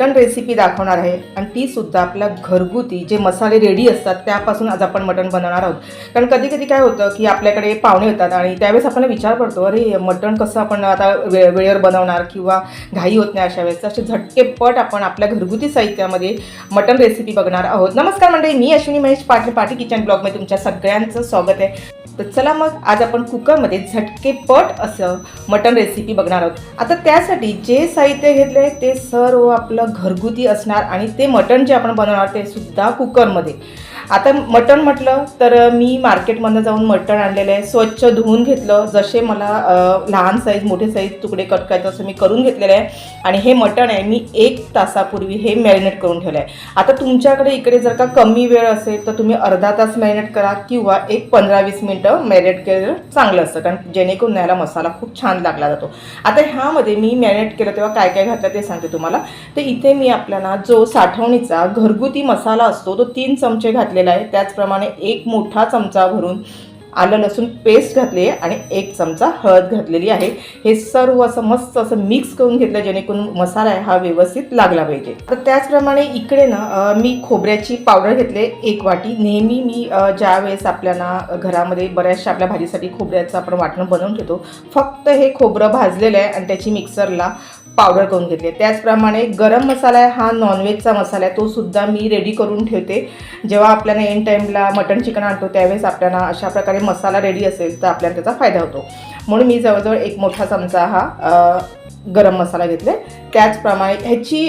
मटण recipe दाखवणार आहे आणि ती सुद्धा आपल्या घरगुती जे मसाले रेडी असतात त्यापासून आज आपण मटण बनवणार आहोत. कारण कधी कधी काय होतं की आपल्याकडे पाहुणे येतात आणि त्यावेळेस आपल्याला विचार पडतो, अरे मटण कसं आपण आता वेळेवर बनवणार किंवा घाई होत नाही. अशा वेळेस असे झटकेपट आपण आपल्या घरगुती साहित्यामध्ये मटण रेसिपी बघणार आहोत. नमस्कार मंडळी, मी अश्विनी महेश पाटील, पाटी किचन ब्लॉगमध्ये तुमच्या सगळ्यांचं स्वागत आहे. तर चला मग आज आपण कुकरमध्ये झटकेपट असं मटण रेसिपी बघणार आहोत. आता त्यासाठी जे साहित्य घेतले ते सर्व आपलं घरगुती असणार आणि ते मटण जे आपण बनवणार ते सुद्धा कुकरमध्ये. आता मटण म्हटलं तर मी मार्केटमधनं जाऊन मटण आणलेलं आहे, स्वच्छ धुवून घेतलं. जसे मला लहान साईज मोठे साईज तुकडे कट करायचं असं मी करून घेतलेलं आहे. आणि हे मटण आहे मी 1 तासापूर्वी हे मॅरिनेट करून ठेवलं आहे. आता तुमच्याकडे इकडे जर का कमी वेळ असेल तर तुम्ही अर्धा तास मॅरिनेट करा किंवा एक 15-20 मिनटं मॅरिनेट केलं चांगलं असतं, कारण जेणेकरून याला मसाला खूप छान लागला जातो. आता ह्यामध्ये मी मॅरिनेट केलं तेव्हा काय काय घातलं ते सांगते तुम्हाला. तर इथे मी आपल्याला जो साठवणीचा घरगुती मसाला असतो तो 3 चमचे घातलेला आहे. त्याचप्रमाणे 1 मोठा चमचा भरून आलं लसूण पेस्ट घातली आहे आणि 1 चमचा हळद घातलेली आहे. हे सर्व असं मस्त असं मिक्स करून घेतलं जेणेकरून मसाला आहे हा व्यवस्थित लागला पाहिजे. तर त्याचप्रमाणे इकडे ना मी खोबऱ्याची पावडर घेतले 1 वाटी. नेहमी मी ज्या वेळेस आपल्याला घरामध्ये बऱ्याचशा आपल्या भाजीसाठी खोबऱ्याचं आपण वाटण बनवून ठेवतो, फक्त हे खोबरं भाजलेलं आहे आणि त्याची मिक्सरला पावडर करून घेतली. त्याचप्रमाणे गरम मसाला आहे हा नॉनव्हेजचा मसाला आहे, तो सुद्धा मी रेडी करून ठेवते. जेव्हा आपल्याला एंड टाईमला मटण चिकन आणतो त्यावेळेस आपल्याला अशा प्रकारे मसाला रेडी असेल तर आपल्याला त्याचा फायदा होतो. म्हणून मी जवळजवळ 1 मोठा चमचा हा गरम मसाला घेतले. त्याचप्रमाणे ह्याची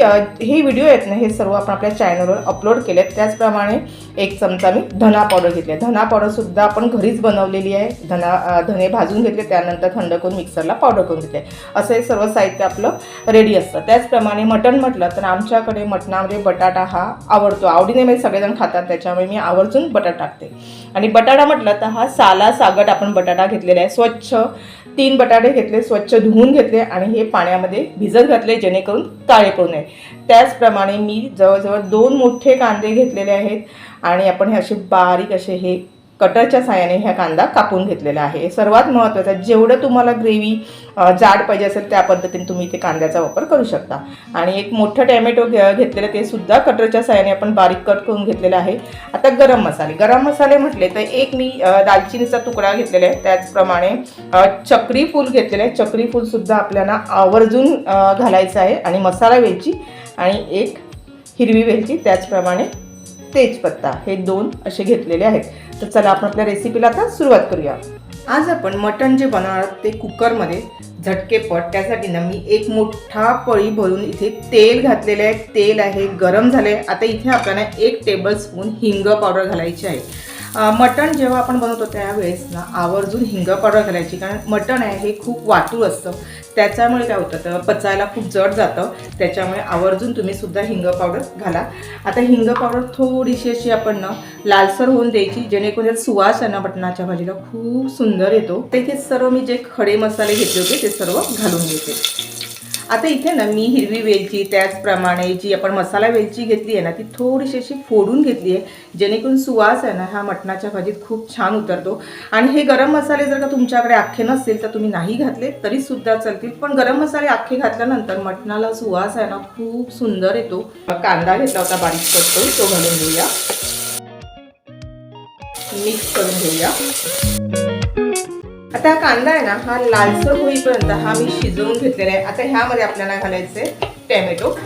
हे व्हिडिओ आहेत ना हे सर्व आपण आपल्या चॅनलवर अपलोड केले. त्याचप्रमाणे 1 चमचा मी धना पावडर घेतले. धना पावडरसुद्धा आपण घरीच बनवलेली आहे. धने भाजून घेतले, त्यानंतर थंड करून मिक्सरला पावडर करून घेतले. असं हे सर्व साहित्य आपलं रेडी असतं. त्याचप्रमाणे मटण म्हटलं तर आमच्याकडे मटणामध्ये बटाटा हा आवडतो, आवडीने म्हणजे सगळेजण खातात, त्याच्यामुळे मी आवर्जून बटाटा टाकते. आणि बटाटा म्हटलं तर हा सागट आपण बटाटा घेतलेला आहे. स्वच्छ 3 बटाटे घेतले, स्वच्छ धुवून घेतले आणि हे पाण्यामध्ये भिजत घातले जेणेकरून काळे पडू नये. त्याचप्रमाणे मी जवळजवळ 2 मोठे कांदे घेतलेले आहेत आणि आपण हे असे बारीक असे हे कटरच्या साहाय्याने ह्या कांदा कापून घेतलेला आहे. सर्वात महत्त्वाचं, जेवढं तुम्हाला ग्रेव्ही जाड पाहिजे असेल त्या पद्धतीने तुम्ही इथे कांद्याचा वापर करू शकता. आणि 1 मोठं टॅमॅटो घेतलेलं, ते सुद्धा कटरच्या साहाय्याने आपण बारीक कट करून घेतलेलं आहे. आता गरम मसाले म्हटले तर 1 मी दालचिनीचा तुकडा घेतलेला आहे. त्याचप्रमाणे चक्री फूल घेतलेलं आहे. चक्री फूलसुद्धा आपल्याला आवर्जून घालायचं आहे. आणि मसाला वेलची आणि 1 हिरवी वेलची, त्याचप्रमाणे तेजपत्ता, हे 2 असे घेतलेले आहेत. तर चला आपण आपल्या रेसिपीला आता सुरुवात करूया. आज आपण मटण जे बनवणार ते कुकरमध्ये झटकेपट. त्यासाठी ना मी 1 मोठा पळी भरून इथे तेल घातलेले आहे. तेल आहे गरम झाले. आता इथे आपल्याला 1 टेबलस्पून हिंग पावडर घालायची आहे. मटण जेव्हा आपण बनवतो त्यावेळेस ना आवर्जून हिंग पावडर घालायची, कारण मटण आहे हे खूप वाटूळ असतं, त्याच्यामुळे काय होतं तर पचायला खूप जड जातं. त्याच्यामुळे आवर्जून तुम्ही सुद्धा हिंग पावडर घाला. आता हिंग पावडर थोडीशी अशी आपण ना लालसर होऊन द्यायची जेणेकरून त्याचा सुवास आहे ना मटणाच्या भाजीला खूप सुंदर येतो. तर इथे सर्व मी जे खडे मसाले घेतले होते ते सर्व घालून घेते. आता इथे ना मी हिरवी वेलची, त्याचप्रमाणे जी आपण मसाला वेलची घेतली आहे ना ती थोडीशी अशी फोडून घेतली आहे जेणेकरून सुवास आहे ना हा मटणाच्या भाजीत खूप छान उतरतो. आणि हे गरम मसाले जर का तुमच्याकडे अख्खे नसतील तर तुम्ही नाही घातले तरी सुद्धा चालतील, पण गरम मसाले अख्खे घातल्यानंतर मटणाला सुवास आहे ना खूप सुंदर येतो. कांदा घेतला होता बारीक कट करून, तो घालून घेऊया, मिक्स करून घेऊया. आता हा कांदा आहे ना हा लालसर होईपर्यंत हा मी शिजवून घेतलेला आहे. आता ह्यामध्ये आपल्याला घालायचे टॅमॅटो.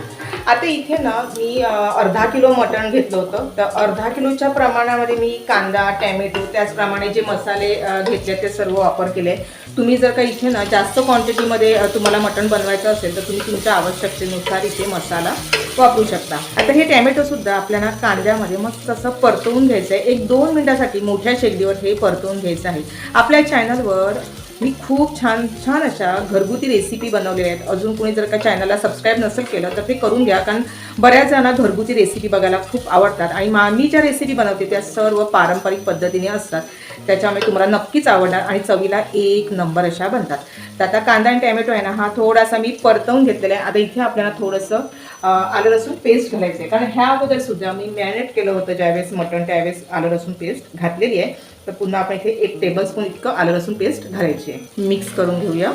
आता इथे ना मी अर्धा किलो मटण घेतलं होतं, तर अर्धा किलोच्या प्रमाणामध्ये मी कांदा, टॅमॅटो, त्याचप्रमाणे जे मसाले घेतले ते सर्व वापर केले. तुम्ही जर का इथे ना जास्त क्वांटिटीमध्ये तुम्हाला मटण बनवायचं असेल तर तुम्ही तुमच्या आवश्यकतेनुसार इथे मसाला वापरू शकता. आता हे टॅमॅटोसुद्धा आपल्याला कांद्यामध्ये मस्त असं परतवून घ्यायचं आहे. 1-2 मिनिटासाठी मोठ्या शेगडीवर हे परतवून घ्यायचं आहे. आपल्या चॅनलवर मी खूप छान छान अशा घरगुती रेसिपी बनवलेल्या आहेत. अजून कोणी जर का चॅनलला सबस्क्राईब नसेल केलं तर ते करून घ्या, कारण बऱ्याच जणांना घरगुती रेसिपी बघायला खूप आवडतात. आणि मी ज्या रेसिपी बनवते त्या सर्व पारंपरिक पद्धतीने असतात, त्याच्यामुळे तुम्हाला नक्कीच आवडणार आणि चवीला 1 नंबर अशा बनतात. तर आता कांदा आणि टॅमॅटो आहे ना हा थोडासा मी परतवून घेतलेला आहे. आता इथे आपल्याला थोडंसं आलं लसूण पेस्ट घालायचं आहे, कारण ह्या अगोदर सुद्धा मी मॅरिनेट केलं होतं ज्यावेळेस मटण त्यावेळेस आलं लसूण पेस्ट घातलेली आहे. तर पुन्हा आपण इथे 1 टेबलस्पून इतकं आलं लसूण पेस्ट घालायची आहे. मिक्स करून घेऊया.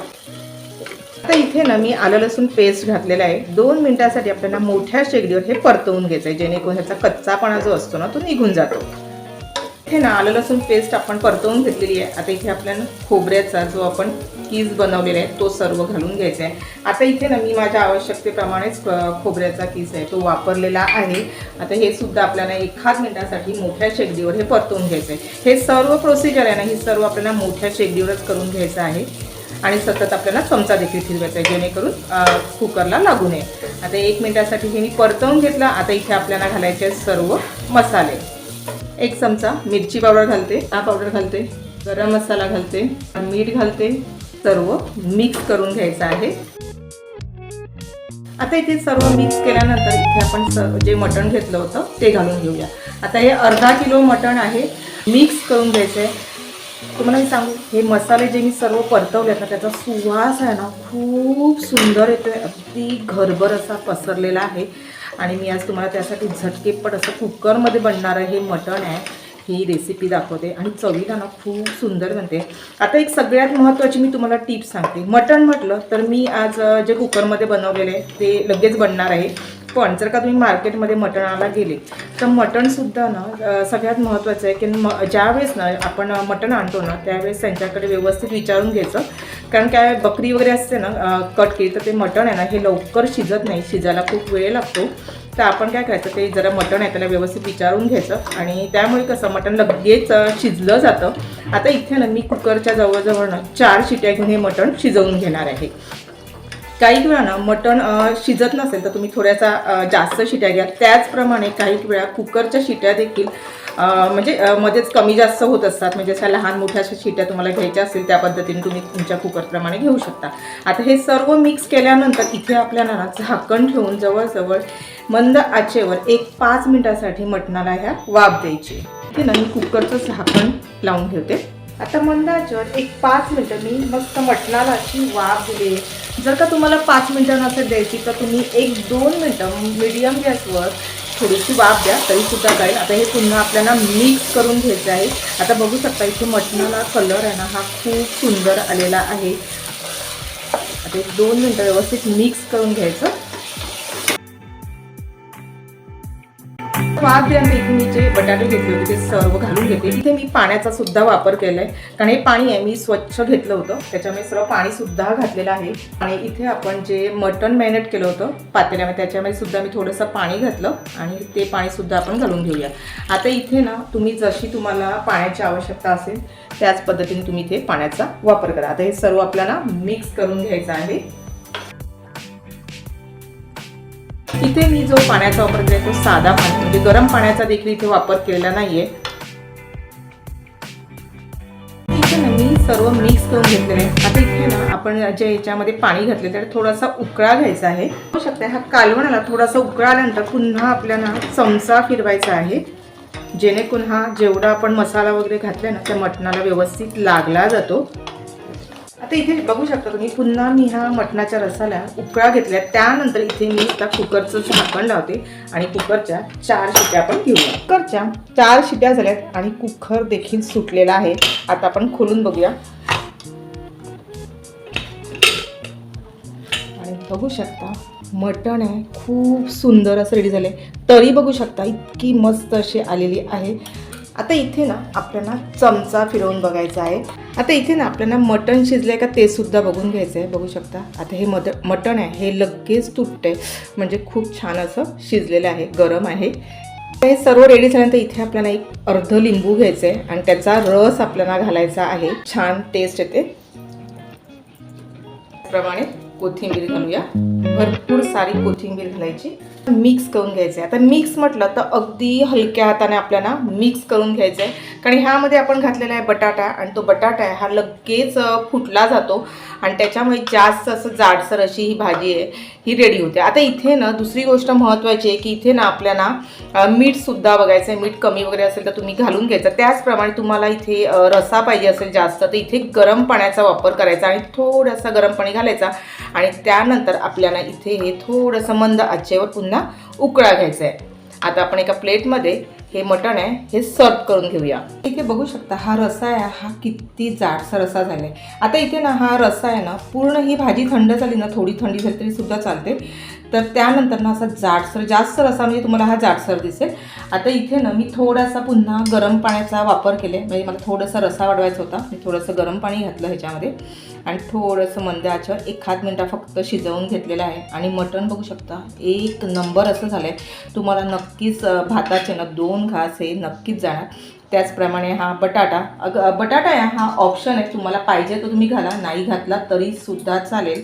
आता इथे ना मी आलं लसूण पेस्ट घातलेला आहे. 2 मिनिटासाठी आपल्याला मोठ्या शेगडीवर हे परतवून घ्यायचं आहे, जेणेकरून ह्याचा कच्चापणा जो असतो ना तो निघून जातो. इथे ना आलं लसूण पेस्ट आपण परतवून घेतलेली आहे. आता इथे आपल्याला खोबऱ्याचा जो आपण कीस बनवलेला आहे तो सर्व घालून घ्यायचा आहे. आता इथे ना मी माझ्या आवश्यकतेप्रमाणेच खोबऱ्याचा कीस आहे तो वापरलेला आहे. आता हे सुद्धा आपल्याला 1 मिनिटासाठी मोठ्या शेगडीवर हे परतवून घ्यायचं आहे. हे सर्व प्रोसिजर आहे ना ही सर्व आपल्याला मोठ्या शेगडीवरच करून घ्यायचं आहे. आणि सतत आपल्याला चमचा देखील फिरवायचा आहे, जेणेकरून कुकरला लागू नये. आता 1 मिनिटासाठी हे मी परतवून घेतलं. आता इथे आपल्याला घालायचे सर्व मसाले. 1 चमचा मिरची पावडर घालते, पावडर घालते, गरम मसाला घालते, मीठ घालते, सर्व मिक्स करून घ्यायचं आहे. आता इथे सर्व मिक्स केल्यानंतर इथे आपण जे मटण घेतलं होतं ते घालून घेऊया. आता हे अर्धा किलो मटण आहे, मिक्स करून घ्यायचं आहे. तुम्हाला मी सांगू, हे मसाले जे मी सर्व परतवले ना त्याचा सुवास आहे ना खूप सुंदर येतो आहे, अगदी घरभर असा पसरलेला आहे. आणि मी आज तुम्हाला त्यासाठी झटकेपट असं कुकरमध्ये बनणारं हे मटण आहे ही रेसिपी दाखवते आणि चवीला ना खूप सुंदर बनते. आता एक सगळ्यात महत्त्वाची मी तुम्हाला टिप्स सांगते. मटण म्हटलं तर मी आज जे कुकरमध्ये बनवलेले आहे ते लगेच बनणार आहे. पण जर का तुम्ही मार्केटमध्ये मटणाला गेले तर मटणसुद्धा ना सगळ्यात महत्त्वाचं आहे की ज्यावेळेस ना आपण मटण आणतो ना त्यावेळेस त्यांच्याकडे व्यवस्थित विचारून घ्यायचं. कारण काय बकरी वगैरे असते ना कट केली तर ते मटण आहे ना हे लवकर शिजत नाही, शिजायला खूप वेळ लागतो. तर आपण काय करायचं, ते जरा मटण आहे त्याला व्यवस्थित विचारून घ्यायचं आणि त्यामुळे कसं मटण लगेच शिजलं जातं. आता इथे ना मी कुकरच्या जवळजवळ ना 4 शिट्या घेऊन हे मटण शिजवून घेणार आहे. काही वेळा ना मटण शिजत नसेल तर तुम्ही थोड्यासा जास्त शिट्या घ्या. त्याचप्रमाणे काही वेळा कुकरच्या शिट्या देखील म्हणजे मध्येच कमी जास्त होत असतात. म्हणजे अशा लहान मोठ्या अशा शिट्या तुम्हाला घ्यायच्या असतील त्या पद्धतीने तुम्ही तुमच्या कुकरप्रमाणे घेऊ शकता. आता हे सर्व मिक्स केल्यानंतर इथे आपल्याला ना झाकण ठेवून जवळजवळ मंद आचेवर 5 मिनिटासाठी मटणाला ह्या वाफ द्यायची. इथे ना मी कुकरचं झाकण लावून ठेवते. आता मंद आचेवर 5 मिनिटं मी मस्त मटणाला अशी वाफ दिली. जर का तुम्हाला 5 मिनिटं नसेल द्यायची तर तुम्ही 1-2 मिनिटं मीडियम गॅसवर थोडीशी वाफ द्या तरीसुद्धा जाईल. आता हे पुन्हा आपल्याला मिक्स करून घ्यायचं आहे. आता बघू शकता इथे मटणाला कलर आहे ना हा खूप सुंदर आलेला आहे. आता 1-2 मिनिटं व्यवस्थित मिक्स करून घ्यायचं. वाफ द्यायला इथे मी जे बटाटे घेतले होते ते सर्व घालून घेते. इथे मी पाण्याचा सुद्धा वापर केला आहे, कारण हे पाणी आहे मी स्वच्छ घेतलं होतं त्याच्यामुळे सर्व पाणी सुद्धा घातलेलं आहे. आणि इथे आपण जे मटण मॅरिनेट केलं होतं पातेल्यामध्ये त्याच्यामध्ये सुद्धा मी थोडंसं पाणी घातलं आणि ते पाणी सुद्धा आपण घालून घेऊया. आता इथे ना तुम्ही जशी तुम्हाला पाण्याची आवश्यकता असेल त्याच पद्धतीने तुम्ही इथे पाण्याचा वापर करा. आता हे सर्व आपल्याला मिक्स करून घ्यायचं आहे. इथे मी जो पाण्याचा वापर केला तो साधा पाणी म्हणजे गरम पाण्याचा देखील इथे वापर केलेला नाहीये. इथे ना मी सर्व मिक्स करून घेतलेलं आहे. आता इथे ना आपण जे याच्यामध्ये पाणी घातले त्याला थोडासा उकळा घ्यायचा आहे. बघू शकता हा कालवणाला थोडासा उकळा आल्यानंतर पुन्हा आपल्याला चमचा फिरवायचा आहे, जेणेकरून हा जेवढा आपण मसाला वगैरे घातला ना त्या मटणाला व्यवस्थित लागला जातो. आता इथे बघू शकता तुम्ही पुन्हा मी ह्या मटणाच्या रसाला उकळा घेतल्या. त्यानंतर इथे मी आता कुकरचं झाकण लावते आणि कुकरच्या 4 शिट्या आपण घेऊया. कुकरच्या 4 शिट्या झाल्यात आणि कुकर देखील सुटलेला आहे. आता आपण खोलून बघूया आणि बघू शकता मटण आहे खूप सुंदर असं रेडी झाले. तरी बघू शकता इतकी मस्त अशी आलेली आहे. आता इथे ना आपल्याला चमचा फिरवून बघायचा आहे. आता इथे ना आपल्याला मटण शिजलंय का ते सुद्धा बघून घ्यायचं आहे. बघू शकता आता हे मटण आहे हे लगेच तुटतंय, म्हणजे खूप छान असं शिजलेलं आहे, गरम आहे. हे सर्व रेडी झाल्यानंतर इथे आपल्याला एक अर्ध लिंबू घ्यायचं आहे आणि त्याचा रस आपल्याला घालायचा आहे. छान टेस्ट येते. त्याप्रमाणे कोथिंबीर घालूया, भरपूर सारी कोथिंबीर घालायची, मिक्स करून घ्यायचं आहे. आता मिक्स म्हटलं तर अगदी हलक्या हाताने आपल्याला मिक्स करून घ्यायचं आहे, कारण ह्यामध्ये आपण घातलेला आहे बटाटा आणि तो बटाटा आहे हा लगेच फुटला जातो आणि त्याच्यामुळे जास्त असं जाडसर अशी ही भाजी आहे ही रेडी होते. आता इथे ना दुसरी गोष्ट महत्त्वाची आहे की इथे ना आपल्याला मीठसुद्धा बघायचं आहे. मीठ कमी वगैरे असेल तर तुम्ही घालून घ्यायचं. त्याचप्रमाणे तुम्हाला इथे रसा पाहिजे असेल जास्त तर इथे गरम पाण्याचा वापर करायचा आणि थोडासा गरम पाणी घालायचा आणि त्यानंतर आपल्याला इथे हे थोडंसं मंद आचेवर पुन्हा उकळा घ्यायचा आहे. आता आपण एका प्लेटमध्ये हे मटण आहे हे सर्व करून घेऊया। इथे बघू शकता हा रस्सा आहे, हा किती जाडसा रस्सा झाला आहे। आता इथे ना हा रस्सा आहे ना, पूर्ण ही भाजी थंड झाली ना, थोडी थंडी झाली तरी सुद्धा चालते, तर त्यानंतर ना असा जाडसर, जास्त रस्सा म्हणजे तुम्हाला हा जाडसर दिसेल। आता इथे ना मी थोडासा पुन्हा गरम पाण्याचा वापर केले, म्हणजे मला थोडासा रस्सा वाढवायचा होता, मी थोडंसं गरम पाणी घातलं ह्याच्यामध्ये आणि थोडंसं मंद आचेवर 1 मिनिट फक्त शिजवून घेतलेलं आहे। आणि मटण बघू शकता एक नंबर असं झालं आहे। तुम्हाला नक्कीच भाताचे ना 2 घास हे नक्कीच जाणार। त्याचप्रमाणे हा बटाटा, बटाटा आहे हा ऑप्शन आहे, तुम्हाला पाहिजे तर तुम्ही घाला, नाही घातला तरी सुद्धा चालेल।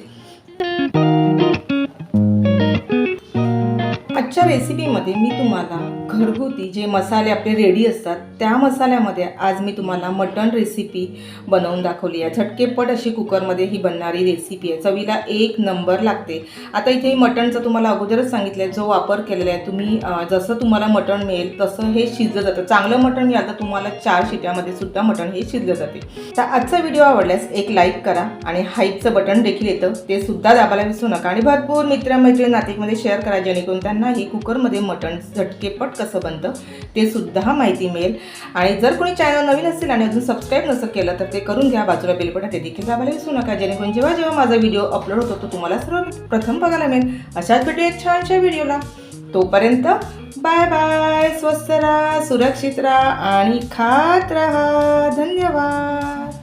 आजच्या रेसिपीमध्ये मी तुम्हाला घरगुती जे मसाले आपले रेडी असतात त्या मसाल्यामध्ये आज मी तुम्हाला मटण रेसिपी बनवून दाखवली आहे। झटकेपट अशी कुकरमध्ये ही बनणारी रेसिपी आहे, चवीला 1 नंबर लागते। आता इथे मटणचं तुम्हाला अगोदरच सांगितलं आहे, जो वापर केलेला आहे तुम्ही जसं तुम्हाला मटण मिळेल तसं हे शिजलं जातं। चांगलं मटण मिळालं तर तुम्हाला 4 शिट्यामध्ये सुद्धा मटण हे शिजलं जाते। तर आजचा व्हिडिओ आवडल्यास एक लाईक करा आणि हाईपचं बटन देखील येतं ते सुद्धा दाबायला विसरू नका आणि भरपूर मित्रमैत्रिणी नातेमध्ये शेअर करा, जेणेकरून त्यांना ही कुकरमध्ये मटण झटकेपट कसं बनतं ते सुद्धा माहिती मिळेल। आणि जर कोणी चॅनल नवीन असेल आणि अजून सबस्क्राईब नसेल केलं तर ते करून घ्या, बाजूला बेल बटन ते देखील दाबायला विसरू नका, जेणेकरून जेव्हा जेव्हा माझा व्हिडिओ अपलोड होतो तो तुम्हाला सर्वप्रथम बघायला मिळेल। अशाच भेटूया एक छानशा व्हिडिओला, तोपर्यंत बाय बाय, स्वस्त राहा, सुरक्षित राहा आणि खात राहा। धन्यवाद।